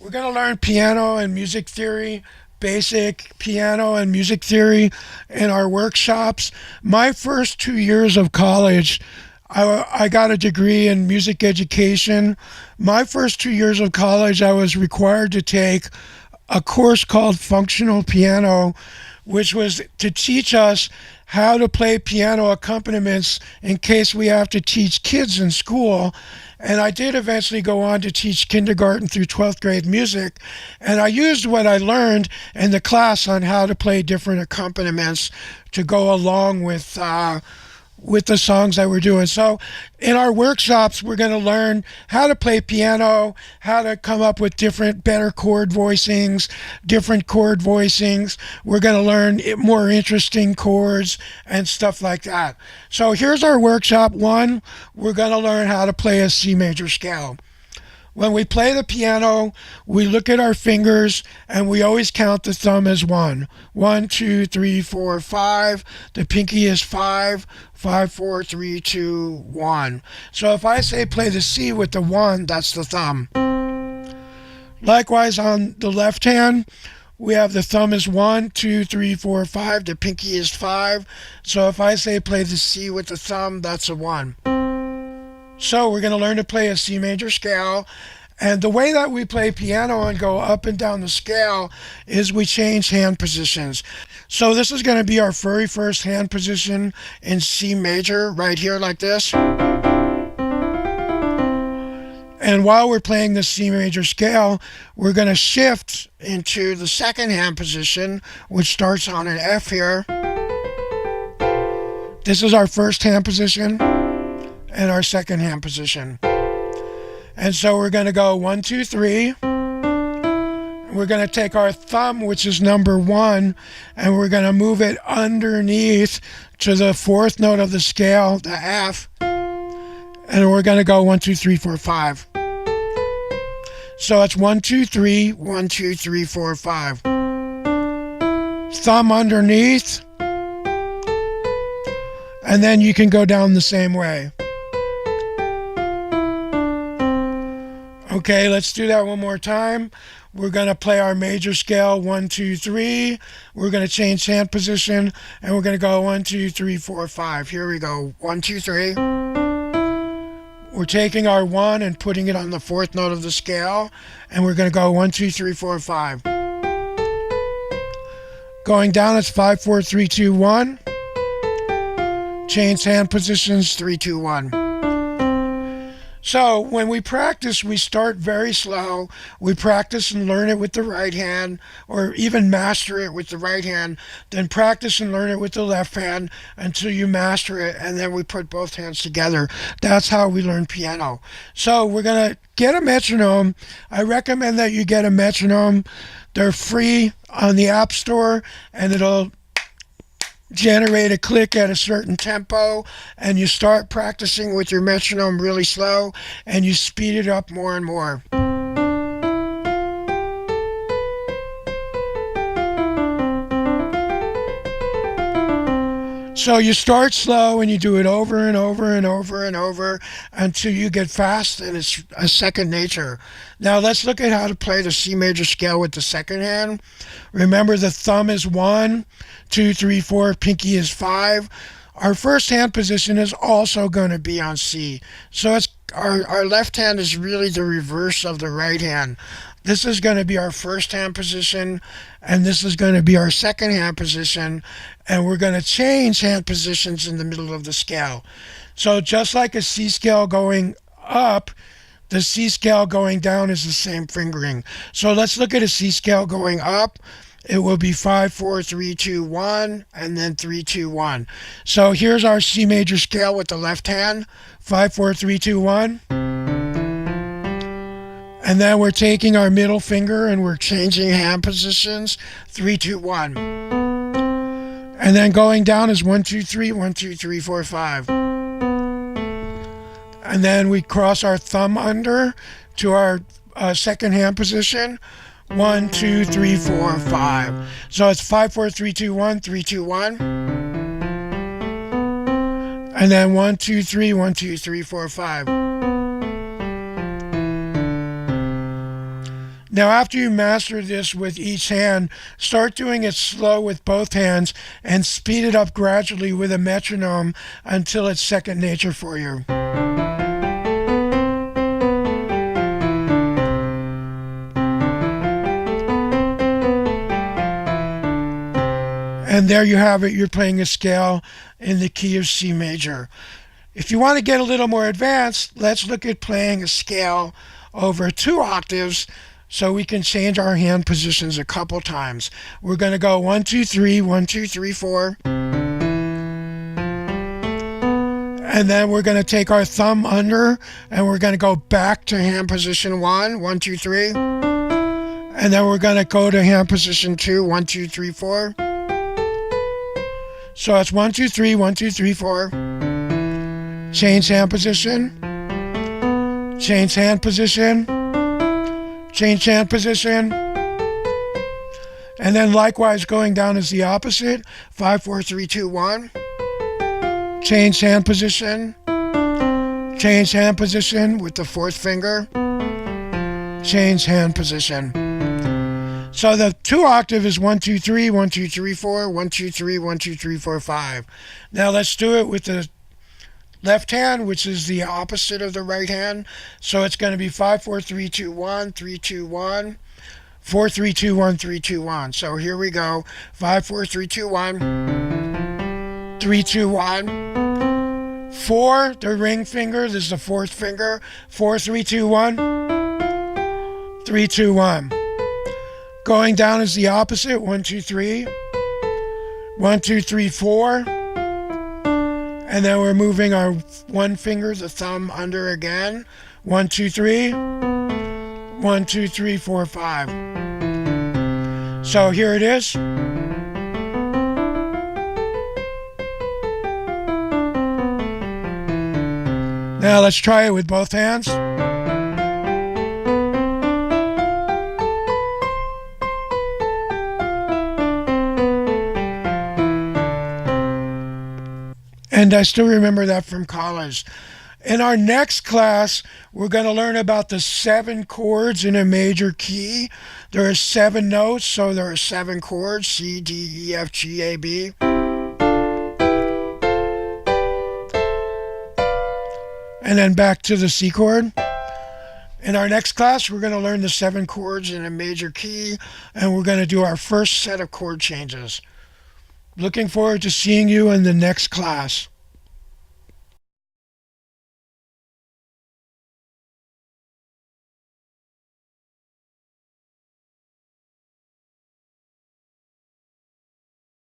We're going to learn piano and music theory, basic piano and music theory in our workshops. My first 2 years of college, I got a degree in music education. My first 2 years of college, I was required to take a course called functional piano, which was to teach us how to play piano accompaniments in case we have to teach kids in school. And I did eventually go on to teach kindergarten through 12th grade music. And I used what I learned in the class on how to play different accompaniments to go along with the songs that we're doing. So in our workshops, we're going to learn how to play piano, how to come up with better chord voicings, different chord voicings. We're going to learn more interesting chords and stuff like that. So here's our workshop one. We're going to learn how to play a C major scale. When we play the piano, we look at our fingers and we always count the thumb as one. 1, 2, 3, 4, 5. The pinky is 5. 5, 4, 3, 2, 1. So if I say play the C with the 1, that's the thumb. Likewise, on the left hand, we have the thumb is 1, 2, 3, 4, 5. The pinky is 5. So if I say play the C with the thumb, that's a 1. So we're going to learn to play a C major scale. And the way that we play piano and go up and down the scale is we change hand positions. So this is going to be our very first hand position in C major, right here like this. And while we're playing the C major scale, we're going to shift into the second hand position, which starts on an F here. This is our first hand position and our second hand position. And so we're going to go 1, 2, 3. We're going to take our thumb, which is number 1, and we're going to move it underneath to the fourth note of the scale, the F. And we're going to go 1, 2, 3, 4, 5. So it's 1, 2, 3, 1, 2, 3, 4, 5. Thumb underneath. And then you can go down the same way. Okay, let's do that one more time. We're going to play our major scale 1, 2, 3. We're going to change hand position and we're going to go 1, 2, 3, 4, 5. Here we go. 1, 2, 3. We're taking our 1 and putting it on the fourth note of the scale, and we're going to go 1, 2, 3, 4, 5. Going down, it's 5, 4, 3, 2, 1. Change hand positions 3, 2, 1. So when we practice, we start very slow. We practice and learn it with the right hand, or even master it with the right hand, then practice and learn it with the left hand until you master it, and then we put both hands together. That's how we learn piano. So we're going to get a metronome. I recommend that you get a metronome. They're free on the App Store, and it'll generate a click at a certain tempo, and you start practicing with your metronome really slow, and you speed it up more and more. So you start slow and you do it over and over and over and over until you get fast and it's a second nature. Now let's look at how to play the C major scale with the second hand. Remember, the thumb is 1, 2, 3, 4, pinky is 5. Our first hand position is also going to be on C. So it's our left hand is really the reverse of the right hand. This is going to be our first hand position, and this is going to be our second hand position, and we're going to change hand positions in the middle of the scale. So just like a C scale going up, the C scale going down is the same fingering. So let's look at a C scale going up. It will be 5, 4, 3, 2, 1, and then 3, 2, 1. So here's our C major scale with the left hand. 5, 4, 3, 2, 1. And then we're taking our middle finger and we're changing hand positions. 3, 2, 1. And then going down is 1, 2, 3, 1, 2, 3, 4, 5. And then we cross our thumb under to our second hand position. 1, 2, 3, 4, 5. So it's 5, 4, 3, 2, 1, 3, 2, 1. And then 1, 2, 3, 1, 2, 3, 4, 5. Now, after you master this with each hand, start doing it slow with both hands and speed it up gradually with a metronome until it's second nature for you. And there you have it. You're playing a scale in the key of C major. If you want to get a little more advanced, let's look at playing a scale over 2 octaves so we can change our hand positions a couple times. We're going to go 1, 2, 3, 1, 2, 3, 4. And then we're going to take our thumb under and we're going to go back to hand position 1, 1, 2, 3. And then we're going to go to hand position 2, 1, 2, 3, 4. So it's 1, 2, 3, 1, 2, 3, 4. Change hand position. Change hand position. Change hand position. And then likewise going down is the opposite. 5, 4, 3, 2, 1. Change hand position. Change hand position with the fourth finger. Change hand position. So the 2 octave is 1, 2, 3, 1, 2, 3, 4, 1, 2, 3, 1, 2, 3, 4, 5. Now let's do it with the left hand, which is the opposite of the right hand. So it's going to be 5, 4, 3, 2, 1, 3, 2, 1, 4, 3, 2, 1, 3, 2, 1. So here we go. 5, 4, 3, 2, 1, 3, 2, 1. 4, the ring finger, this is the fourth finger. 4, 3, 2, 1, 3, 2, 1. Going down is the opposite. 1, 2, 3. 1, 2, 3, 4. And then we're moving our one finger, the thumb, under again. 1, 2, 3. 1, 2, 3, 4, 5. So here it is. Now let's try it with both hands. And I still remember that from college. In our next class, we're going to learn about the 7 chords in a major key. There are 7 notes, so there are 7 chords: C, D, E, F, G, A, B. And then back to the C chord. In our next class, we're going to learn the 7 chords in a major key, and we're going to do our first set of chord changes. Looking forward to seeing you in the next class.